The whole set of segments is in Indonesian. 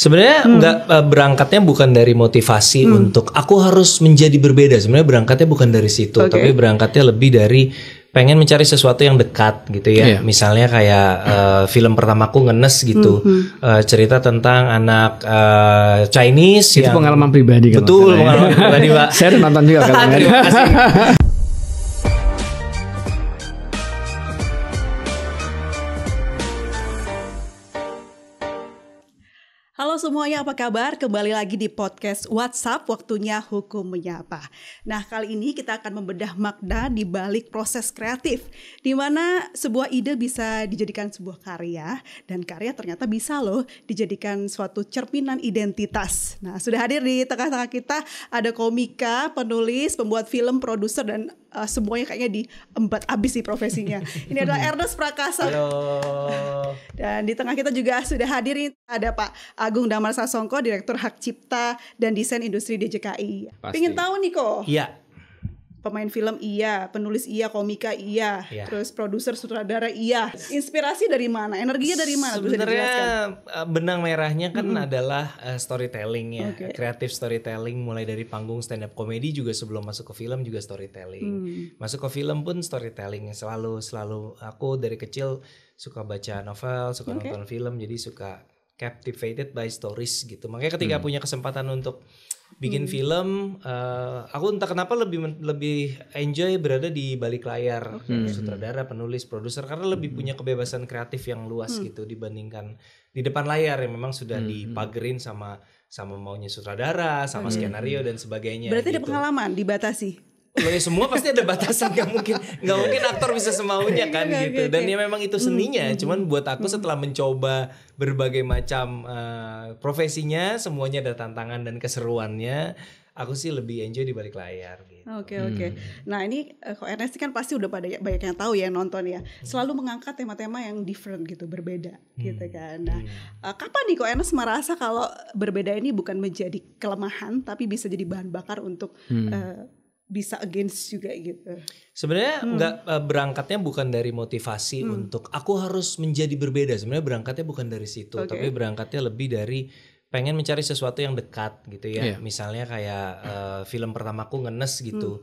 Sebenarnya nggak berangkatnya bukan dari motivasi untuk aku harus menjadi berbeda. Sebenarnya berangkatnya bukan dari situ, tapi berangkatnya lebih dari pengen mencari sesuatu yang dekat gitu ya. Misalnya kayak film pertamaku Ngenes gitu, cerita tentang anak Chinese itu yang pengalaman pribadi kan. Betul, pengalaman pribadi, Pak. Saya udah nonton juga filmnya. Terima kasih. Halo semuanya, apa kabar? Kembali lagi di podcast WhatsApp, waktunya hukum menyapa. Nah, kali ini kita akan membedah makna di balik proses kreatif, di mana sebuah ide bisa dijadikan sebuah karya, dan karya ternyata bisa loh dijadikan suatu cerminan identitas. Nah, sudah hadir di tengah-tengah kita ada komika, penulis, pembuat film, produser, dan semuanya kayaknya diembat abis di profesinya. Ini adalah Ernest Prakasa. Halo. Dan di tengah kita juga sudah hadir ini ada Pak Agung Damar Sasongko, Direktur Hak Cipta dan Desain Industri DJKI. Pengen tahu nih kok. Iya. Pemain film iya, penulis iya, komika iya, terus produser, sutradara iya. Inspirasi dari mana? Energinya dari mana? Sebenarnya benang merahnya kan adalah storytelling ya, kreatif storytelling, mulai dari panggung stand up comedy juga sebelum masuk ke film juga storytelling. Masuk ke film pun storytelling selalu aku dari kecil suka baca novel, suka nonton film, jadi suka captivated by stories gitu. Makanya ketika punya kesempatan untuk bikin film, aku entah kenapa lebih enjoy berada di balik layar, sutradara, penulis, produser, karena lebih punya kebebasan kreatif yang luas gitu dibandingkan di depan layar yang memang sudah dipagerin sama maunya sutradara, sama skenario dan sebagainya. Berarti gitu. ada pengalaman dibatasi. Loh ya semua pasti ada batasan, nggak mungkin aktor bisa semaunya kan gitu. Dan ya memang itu seninya. Cuman buat aku setelah mencoba berbagai macam profesinya, semuanya ada tantangan dan keseruannya. Aku sih lebih enjoy di balik layar gitu. Oke. Nah ini kok Ernest kan pasti udah banyak yang tahu ya, nonton ya. Selalu mengangkat tema-tema yang different gitu, berbeda gitu kan. Nah kapan nih kok Ernest merasa kalau berbeda ini bukan menjadi kelemahan, tapi bisa jadi bahan bakar untuk bisa against juga gitu. Sebenarnya nggak berangkatnya bukan dari motivasi untuk aku harus menjadi berbeda. Sebenarnya berangkatnya bukan dari situ, tapi berangkatnya lebih dari pengen mencari sesuatu yang dekat gitu ya. Misalnya kayak film pertamaku Ngenes gitu,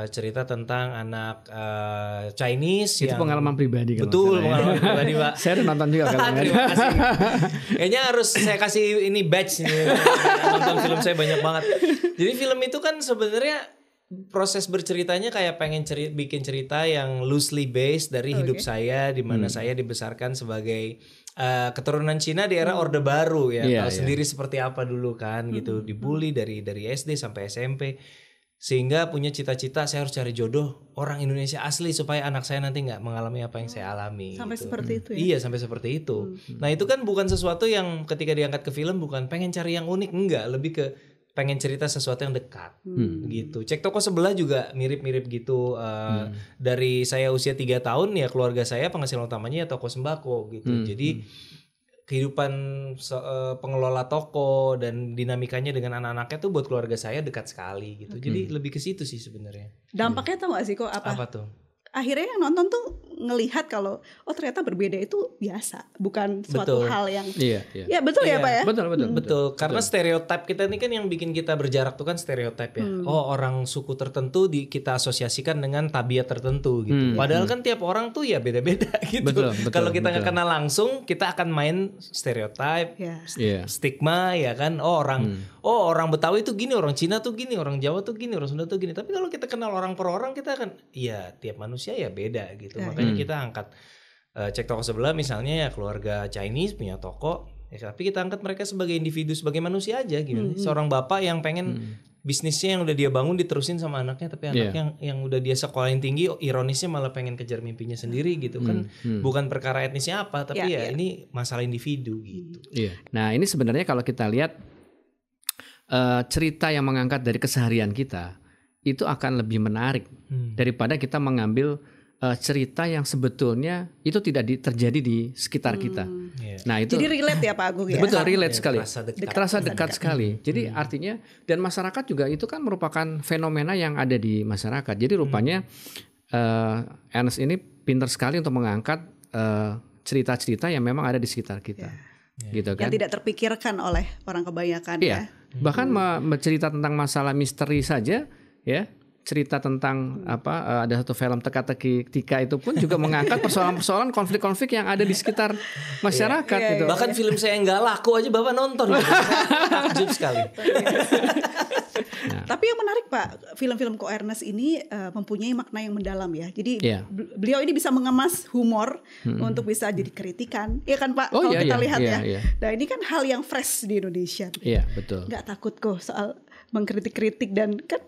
cerita tentang anak Chinese itu yang pengalaman pribadi kan. Betul, pengalaman pribadi, Pak. Saya udah nonton juga filmnya. Terima kasih. Kayaknya harus saya kasih ini badge nih. Nonton film saya banyak banget. Jadi film itu kan sebenarnya proses berceritanya kayak pengen bikin cerita yang loosely based dari hidup saya, di mana saya dibesarkan sebagai keturunan Cina di era Orde Baru ya. Tahu sendiri seperti apa dulu kan gitu, dibully dari SD sampai SMP, sehingga punya cita-cita saya harus cari jodoh orang Indonesia asli supaya anak saya nanti nggak mengalami apa yang saya alami. Sampai gitu. seperti itu ya? Iya, sampai seperti itu. Nah itu kan bukan sesuatu yang ketika diangkat ke film bukan pengen cari yang unik, enggak, lebih ke pengen cerita sesuatu yang dekat gitu. Cek Toko Sebelah juga mirip-mirip gitu. Dari saya usia 3 tahun ya keluarga saya penghasilan utamanya ya toko sembako gitu. Jadi kehidupan pengelola toko dan dinamikanya dengan anak-anaknya tuh buat keluarga saya dekat sekali gitu. Jadi lebih ke situ sih sebenarnya. Dampaknya tau gak sih kok apa? Apa tuh? Akhirnya yang nonton tuh ngelihat kalau ternyata berbeda itu biasa, bukan suatu hal yang ya betul ya Pak ya. Betul. Karena stereotip kita ini kan yang bikin kita berjarak tuh kan stereotip ya. Oh orang suku tertentu kita asosiasikan dengan tabiat tertentu gitu. Padahal kan tiap orang tuh ya beda-beda gitu. Kalau kita nggak kenal langsung kita akan main stereotip, stigma ya kan. Oh orang Betawi tuh gini, orang Cina tuh gini, orang Jawa tuh gini, orang Sunda tuh gini. Tapi kalau kita kenal orang per orang kita akan ya tiap manusia ya beda gitu. Makanya kita angkat Cek Toko Sebelah misalnya ya keluarga Chinese punya toko ya, tapi kita angkat mereka sebagai individu, sebagai manusia aja gitu. Seorang bapak yang pengen bisnisnya yang udah dia bangun diterusin sama anaknya, tapi anaknya yang udah dia sekolahin tinggi, ironisnya malah pengen kejar mimpinya sendiri gitu kan. Bukan perkara etnisnya apa, tapi ini masalah individu gitu. Nah ini sebenarnya kalau kita lihat cerita yang mengangkat dari keseharian kita itu akan lebih menarik daripada kita mengambil cerita yang sebetulnya itu tidak terjadi di sekitar kita. Nah itu. Jadi relate ya Pak Agung ya. Betul, relate sekali. Terasa dekat sekali. Jadi artinya dan masyarakat juga itu kan merupakan fenomena yang ada di masyarakat. Jadi rupanya Ernest ini pintar sekali untuk mengangkat cerita-cerita yang memang ada di sekitar kita. gitu kan. Yang tidak terpikirkan oleh orang kebanyakan ya. Bahkan bercerita tentang masalah misteri saja ya. Cerita tentang ada satu film Teka-teki Tika itu pun juga mengangkat persoalan-persoalan konflik-konflik yang ada di sekitar masyarakat gitu. Bahkan film saya nggak laku aja Bapak nonton gitu. Takjub sekali. Tapi yang menarik Pak, film-film Ko Ernest ini mempunyai makna yang mendalam ya. Jadi beliau ini bisa mengemas humor untuk bisa jadi kritikan, ya kan Pak? Kalau kita lihat ya. Nah ini kan hal yang fresh di Indonesia. Iya betul. Nggak takut kok soal mengkritik-kritik dan kan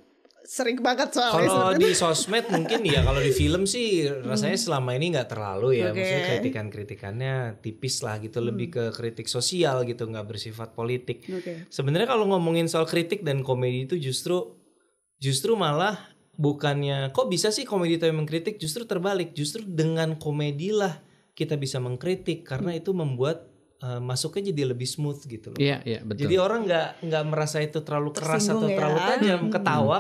sering banget soalnya. Kalau di sosmed mungkin ya, kalau di film sih rasanya selama ini nggak terlalu ya. Maksudnya kritikannya tipis lah gitu, lebih ke kritik sosial gitu, nggak bersifat politik. Sebenarnya kalau ngomongin soal kritik dan komedi itu justru malah bukannya kok bisa sih komedi itu yang mengkritik, justru terbalik. Justru dengan komedi lah kita bisa mengkritik karena itu membuat masuknya jadi lebih smooth gitu loh. Iya betul. Jadi orang nggak merasa itu terlalu keras atau terlalu tajam. Ketawa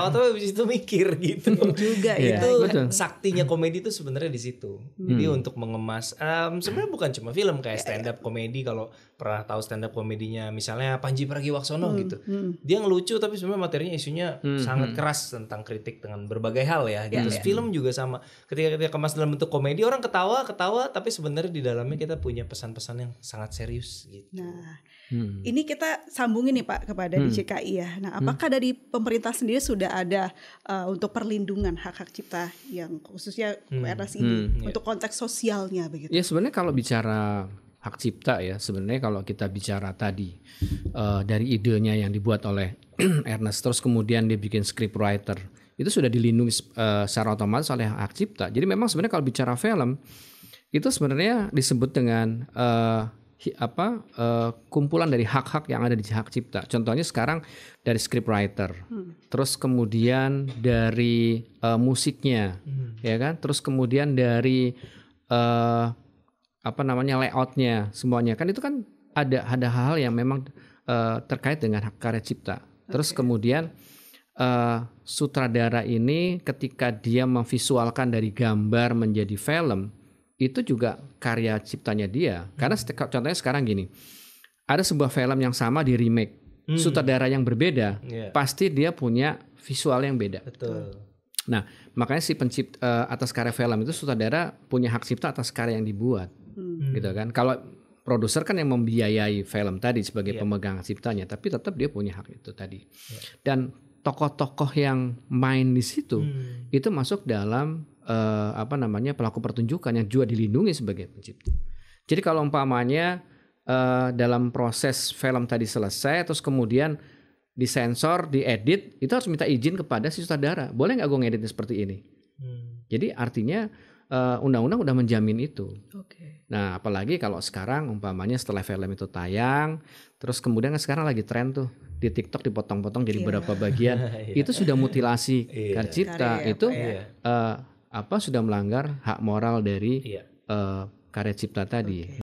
tapi habis itu mikir gitu. Juga itu saktinya komedi itu sebenarnya di situ. Jadi untuk mengemas sebenarnya bukan cuma film, kayak stand up komedi. Kalau pernah tahu stand up komedinya misalnya Panji Pragiwaksono gitu. Dia ngelucu tapi sebenarnya materinya isunya sangat keras tentang kritik dengan berbagai hal ya. Gitu. Film juga sama. Ketika kemas dalam bentuk komedi, orang ketawa tapi sebenarnya di dalamnya kita punya pesan-pesan yang sangat serius gitu. Nah, ini kita sambungin nih Pak kepada DJKI ya. Nah, apakah dari pemerintah sendiri sudah ada untuk perlindungan hak-hak cipta yang khususnya Ernest ini untuk konteks sosialnya begitu? Ya sebenarnya kalau bicara hak cipta ya, sebenarnya kalau kita bicara tadi dari idenya yang dibuat oleh Ernest, terus kemudian dia bikin scriptwriter, itu sudah dilindungi secara otomatis oleh hak cipta. Jadi memang sebenarnya kalau bicara film itu sebenarnya disebut dengan kumpulan dari hak-hak yang ada di hak cipta. Contohnya sekarang dari scriptwriter, terus kemudian dari musiknya, ya kan, terus kemudian dari layoutnya, semuanya kan itu kan ada hal-hal yang memang terkait dengan hak karya cipta. Terus kemudian sutradara ini ketika dia memvisualkan dari gambar menjadi film, itu juga karya ciptanya dia. Karena contohnya sekarang gini, ada sebuah film yang sama di remake, sutradara yang berbeda, pasti dia punya visual yang beda. Betul. Nah, makanya si pencipta atas karya film itu sutradara punya hak cipta atas karya yang dibuat, gitu kan. Kalau produser kan yang membiayai film tadi sebagai pemegang ciptanya, tapi tetap dia punya hak itu tadi. Dan tokoh-tokoh yang main di situ itu masuk dalam pelaku pertunjukan yang juga dilindungi sebagai pencipta. Jadi kalau umpamanya dalam proses film tadi selesai, terus kemudian disensor, diedit, itu harus minta izin kepada si sutradara. Boleh nggak gue ngeditnya seperti ini? Jadi artinya undang-undang udah menjamin itu. Nah, apalagi kalau sekarang umpamanya setelah film itu tayang, terus kemudian sekarang lagi tren tuh di TikTok dipotong-potong jadi beberapa bagian, itu sudah mutilasi karya cipta, itu sudah melanggar hak moral dari karya cipta tadi.